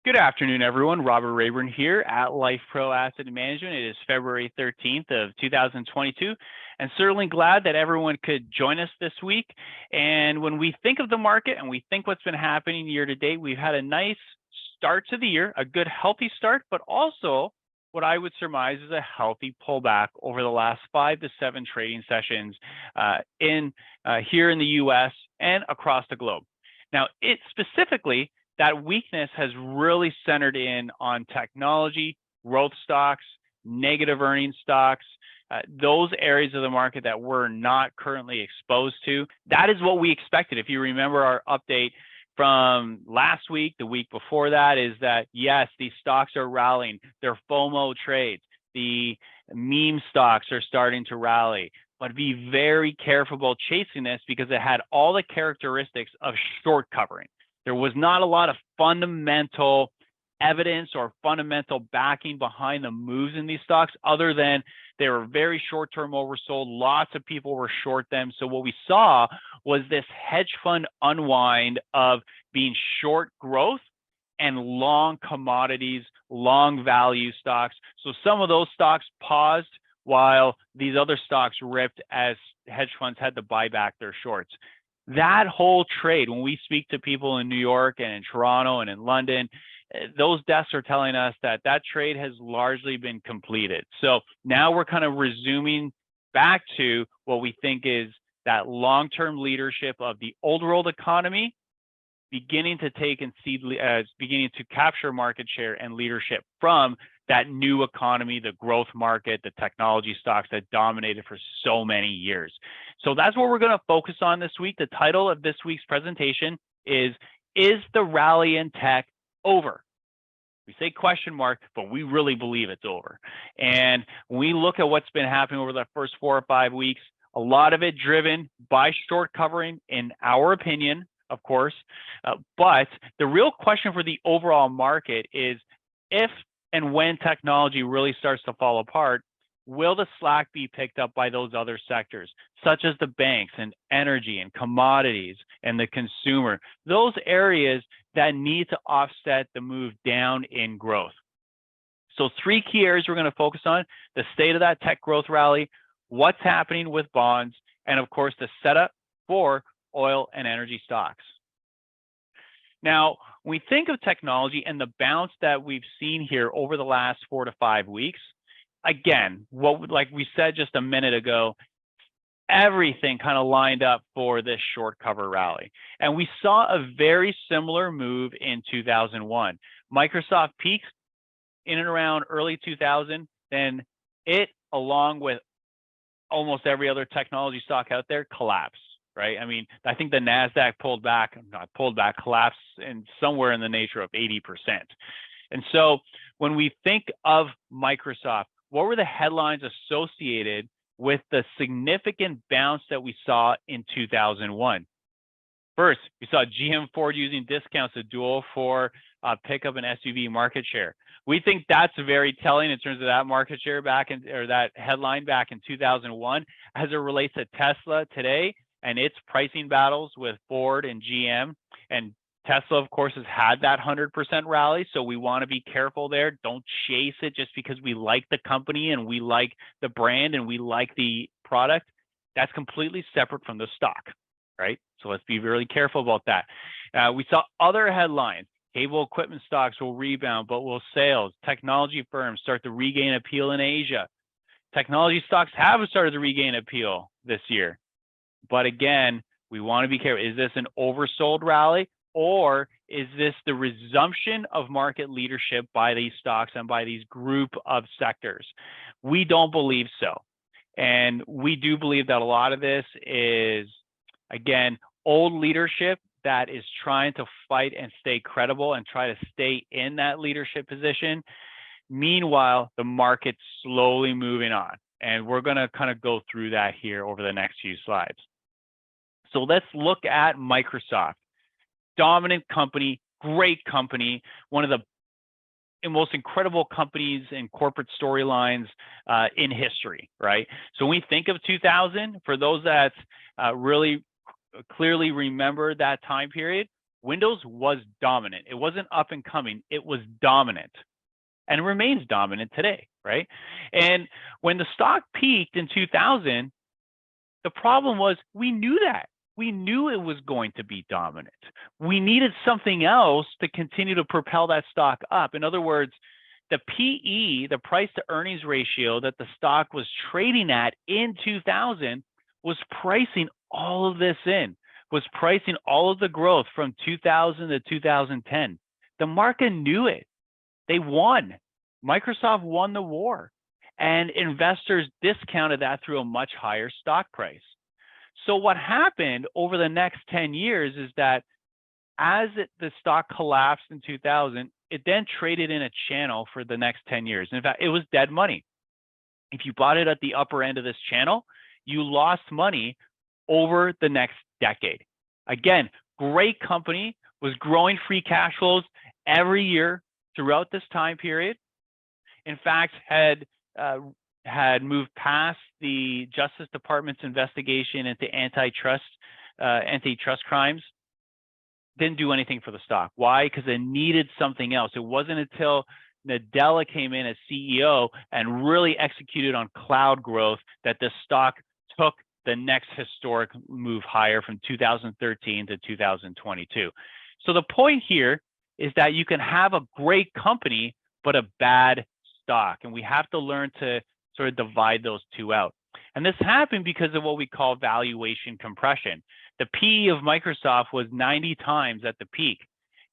Good afternoon, everyone. Robert Rayburn here at Life Pro Asset Management. It is February 13th of 2022, and certainly glad that everyone could join us this week. And when we think of the market and we think what's been happening year to date, we've had a nice start to the year, a good healthy start, but also what I would surmise is a healthy pullback over the last 5 to 7 trading sessions here in the U.S. and across the globe. Now, it specifically, that weakness has really centered in on technology, growth stocks, negative earnings stocks, those areas of the market that we're not currently exposed to. That is what we expected. If you remember our update from last week, the week before that, is that yes, these stocks are rallying. They're FOMO trades. The meme stocks are starting to rally. But be very careful about chasing this because it had all the characteristics of short covering. There was not a lot of fundamental evidence or fundamental backing behind the moves in these stocks, other than they were very short-term oversold. Lots of people were short them. So what we saw was this hedge fund unwind of being short growth and long commodities, long value stocks. So some of those stocks paused while these other stocks ripped as hedge funds had to buy back their shorts. That whole trade, when we speak to people in New York and in Toronto and in London, those desks are telling us that that trade has largely been completed. So now we're kind of resuming back to what we think is that long-term leadership of the old world economy, beginning to take and beginning to capture market share and leadership from that new economy, the growth market, the technology stocks that dominated for so many years. So that's what we're going to focus on this week. The title of this week's presentation is the rally in tech over? We say question mark, but we really believe it's over. And when we look at what's been happening over the first 4 or 5 weeks, a lot of it driven by short covering, in our opinion, of course. But the real question for the overall market is, if and when technology really starts to fall apart, will the slack be picked up by those other sectors, such as the banks and energy and commodities and the consumer, those areas that need to offset the move down in growth? So 3 key areas we're going to focus on: the state of that tech growth rally, what's happening with bonds, and of course, the setup for oil and energy stocks. Now, when we think of technology and the bounce that we've seen here over the last 4 to 5 weeks, again, like we said just a minute ago, everything kind of lined up for this short cover rally. And we saw a very similar move in 2001. Microsoft peaked in and around early 2000, then it, along with almost every other technology stock out there, collapsed. Right? I mean, I think the NASDAQ collapsed in somewhere in the nature of 80%. And so when we think of Microsoft, what were the headlines associated with the significant bounce that we saw in 2001? First, we saw GM Ford using discounts to duel for pickup and SUV market share. We think that's very telling in terms of that market share that headline back in 2001 as it relates to Tesla today and its pricing battles with Ford and GM. And Tesla, of course, has had that 100% rally, so we want to be careful there. Don't chase it just because we like the company and we like the brand and we like the product. That's completely separate from the stock, right? So let's be really careful about that. We saw other headlines. Cable equipment stocks will rebound, but will sales? Technology firms start to regain appeal in Asia. Technology stocks have started to regain appeal this year. But again, we want to be careful. Is this an oversold rally, or is this the resumption of market leadership by these stocks and by these group of sectors? We don't believe so. And we do believe that a lot of this is, again, old leadership that is trying to fight and stay credible and try to stay in that leadership position. Meanwhile, the market's slowly moving on. And we're going to kind of go through that here over the next few slides. So let's look at Microsoft. Dominant company, great company, one of the most incredible companies and corporate storylines in history, right? So when we think of 2000, for those that really clearly remember that time period, Windows was dominant. It wasn't up and coming. It was dominant and remains dominant today, right? And when the stock peaked in 2000, the problem was we knew that. We knew it was going to be dominant. We needed something else to continue to propel that stock up. In other words, the PE, the price to earnings ratio that the stock was trading at in 2000 was pricing all of this in, was pricing all of the growth from 2000 to 2010. The market knew it. They won. Microsoft won the war, and investors discounted that through a much higher stock price. So what happened over the next 10 years is that as the stock collapsed in 2000, it then traded in a channel for the next 10 years. In fact, it was dead money. If you bought it at the upper end of this channel, you lost money over the next decade. Again, great company, was growing free cash flows every year throughout this time period. In fact, had moved past the Justice Department's investigation into antitrust crimes. Didn't do anything for the stock. Why? Because it needed something else. It wasn't until Nadella came in as CEO and really executed on cloud growth that the stock took the next historic move higher from 2013 to 2022. So the point here is that you can have a great company, but a bad stock. And we have to learn to sort of divide those two out. And this happened because of what we call valuation compression. The PE of Microsoft was 90 times at the peak.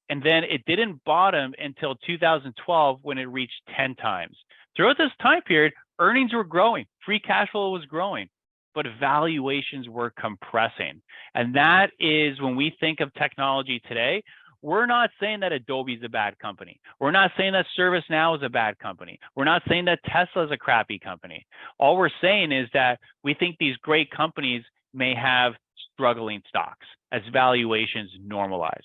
And then it didn't bottom until 2012 when it reached 10 times. Throughout this time period, earnings were growing, free cash flow was growing, but valuations were compressing. And that is when we think of technology today, we're not saying that Adobe is a bad company. We're not saying that ServiceNow is a bad company. We're not saying that Tesla is a crappy company. All we're saying is that we think these great companies may have struggling stocks as valuations normalize.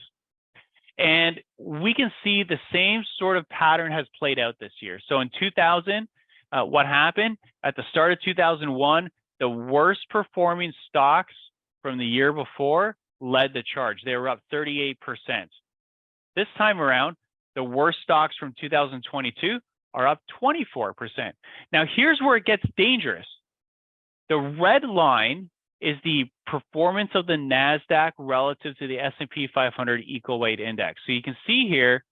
And we can see the same sort of pattern has played out this year. So in 2000, what happened? At the start of 2001, the worst performing stocks from the year before led the charge. They were up 38%. This time around, the worst stocks from 2022 are up 24%. Now, here's where it gets dangerous. The red line is the performance of the NASDAQ relative to the S&P 500 equal weight index. So you can see here,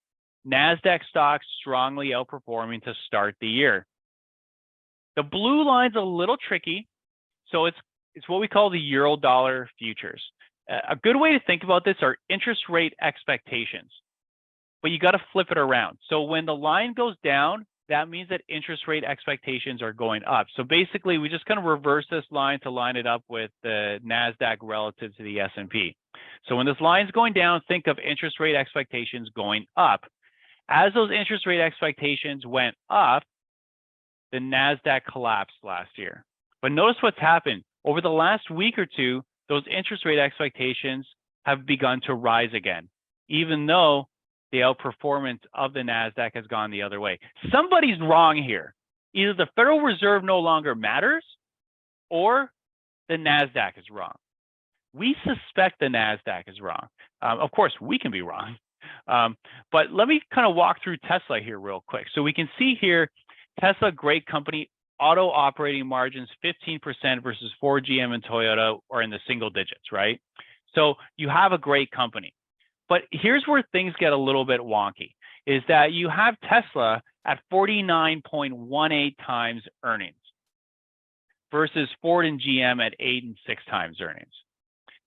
NASDAQ stocks strongly outperforming to start the year. The blue line's a little tricky. So it's what we call the euro dollar futures. A good way to think about this are interest rate expectations, but you got to flip it around. So when the line goes down, that means that interest rate expectations are going up. So basically, we just kind of reverse this line to line it up with the NASDAQ relative to the S&P. So when this line's going down, think of interest rate expectations going up. As those interest rate expectations went up, the NASDAQ collapsed last year. But notice what's happened. Over the last week or two, those interest rate expectations have begun to rise again, even though the outperformance of the NASDAQ has gone the other way. Somebody's wrong here. Either the Federal Reserve no longer matters or the NASDAQ is wrong. We suspect the NASDAQ is wrong. Of course, we can be wrong. But let me kind of walk through Tesla here real quick. So we can see here, Tesla, great company, auto operating margins 15% versus Ford, GM, and Toyota are in the single digits, right? So you have a great company. But here's where things get a little bit wonky, is that you have Tesla at 49.18 times earnings versus Ford and GM at 8 and 6 times earnings.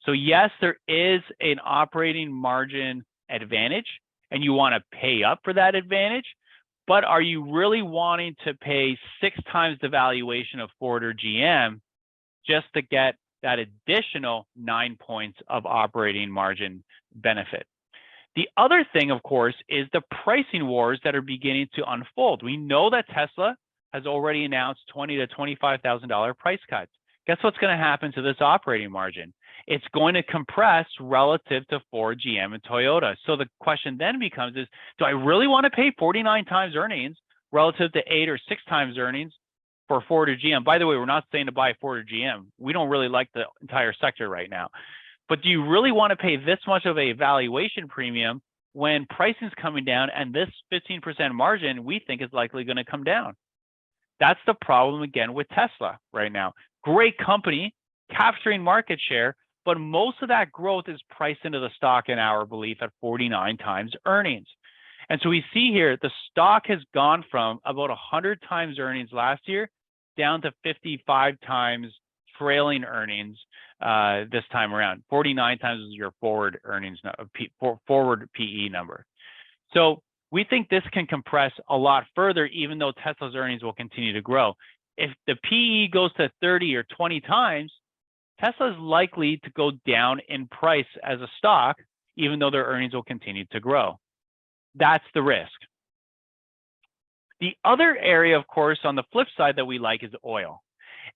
So yes, there is an operating margin advantage, and you want to pay up for that advantage, but are you really wanting to pay 6 times the valuation of Ford or GM just to get that additional 9 points of operating margin benefit? The other thing, of course, is the pricing wars that are beginning to unfold. We know that Tesla has already announced $20,000 to $25,000 price cuts. Guess what's going to happen to this operating margin? It's going to compress relative to Ford, GM, and Toyota. So the question then becomes is, do I really want to pay 49 times earnings relative to 8 or 6 times earnings for Ford or GM? By the way, we're not saying to buy Ford or GM. We don't really like the entire sector right now. But do you really want to pay this much of a valuation premium when pricing is coming down and this 15% margin we think is likely going to come down? That's the problem again with Tesla right now. Great company, capturing market share, but most of that growth is priced into the stock in our belief at 49 times earnings. And so we see here the stock has gone from about 100 times earnings last year down to 55 times trailing earnings this time around. 49 times is your forward earnings, forward PE number. So we think this can compress a lot further, even though Tesla's earnings will continue to grow. If the PE goes to 30 or 20 times, Tesla is likely to go down in price as a stock, even though their earnings will continue to grow. That's the risk. The other area, of course, on the flip side that we like is oil.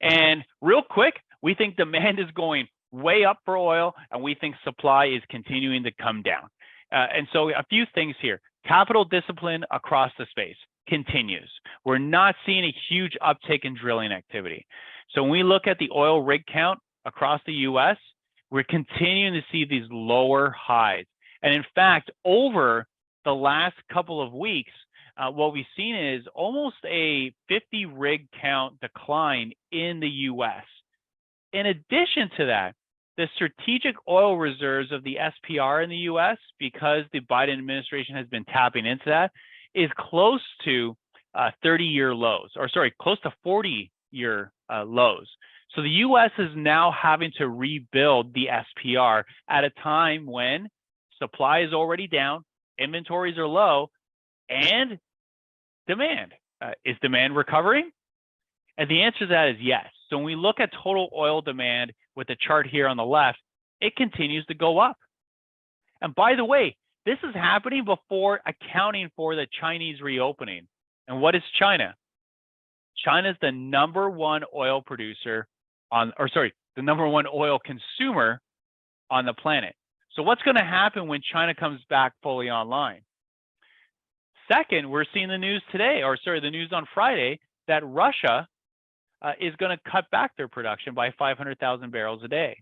And real quick, we think demand is going way up for oil, and we think supply is continuing to come down. And so a few things here. Capital discipline across the space continues. We're not seeing a huge uptick in drilling activity. So when we look at the oil rig count across the US, we're continuing to see these lower highs. And in fact, over the last couple of weeks, what we've seen is almost a 50 rig count decline in the US. In addition to that, the strategic oil reserves of the SPR in the US, because the Biden administration has been tapping into that, is close to 30-year lows, or sorry, close to 40-year lows. So the US is now having to rebuild the SPR at a time when supply is already down, inventories are low, and demand. Is demand recovering? And the answer to that is yes. So when we look at total oil demand with the chart here on the left, it continues to go up. And by the way, this is happening before accounting for the Chinese reopening. And what is China? China is the number one oil producer the number one oil consumer on the planet. So what's going to happen when China comes back fully online? Second, we're seeing the news today, the news on Friday, that Russia is going to cut back their production by 500,000 barrels a day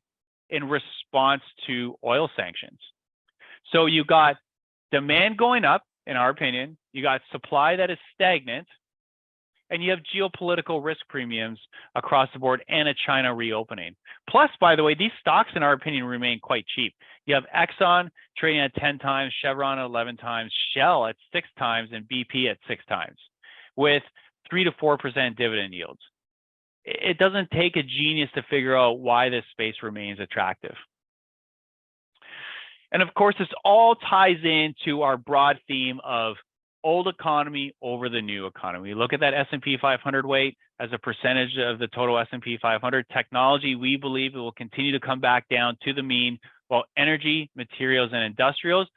in response to oil sanctions. So you got demand going up, in our opinion, you got supply that is stagnant, and you have geopolitical risk premiums across the board and a China reopening. Plus, by the way, these stocks, in our opinion, remain quite cheap. You have Exxon trading at 10 times, Chevron at 11 times, Shell at 6 times, and BP at 6 times, with 3 to 4% dividend yields. It doesn't take a genius to figure out why this space remains attractive. And of course, this all ties into our broad theme of old economy over the new economy. Look at that S&P 500 weight as a percentage of the total S&P 500. Technology, we believe it will continue to come back down to the mean, while energy, materials, and industrials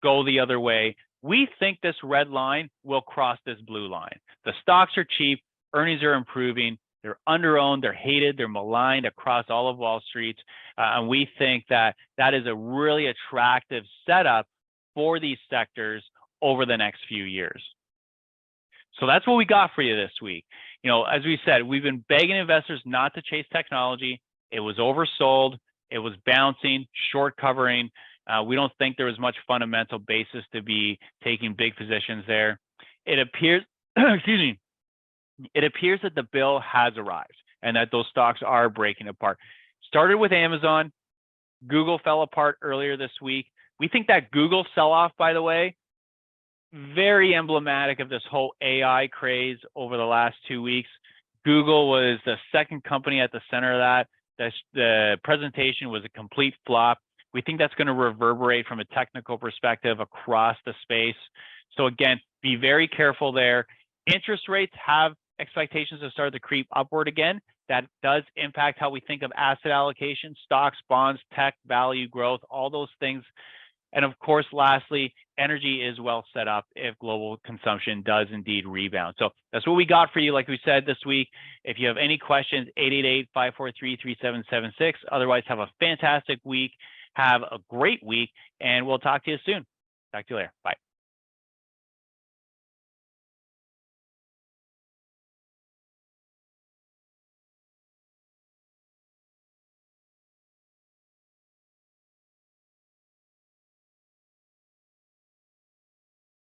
go the other way. We think this red line will cross this blue line. The stocks are cheap, earnings are improving, they're under-owned, they're hated, they're maligned across all of Wall Street. And we think that that is a really attractive setup for these sectors over the next few years. So that's what we got for you this week. As we said, we've been begging investors not to chase technology. It was oversold. It was bouncing, short covering. We don't think there was much fundamental basis to be taking big positions there. It appears, it appears that the bill has arrived and that those stocks are breaking apart. Started with Amazon. Google fell apart earlier this week. We think that Google sell-off, by the way, very emblematic of this whole AI craze over the last 2 weeks. Google was the second company at the center of that. The presentation was a complete flop. We think that's going to reverberate from a technical perspective across the space. So again, be very careful there. Interest rates have expectations to start to creep upward again. That does impact how we think of asset allocation, stocks, bonds, tech, value, growth, all those things. And of course, lastly, energy is well set up if global consumption does indeed rebound. So that's what we got for you, like we said this week. If you have any questions, 888-543-3776. Otherwise, have a fantastic week. Have a great week, and we'll talk to you soon. Talk to you later. Bye.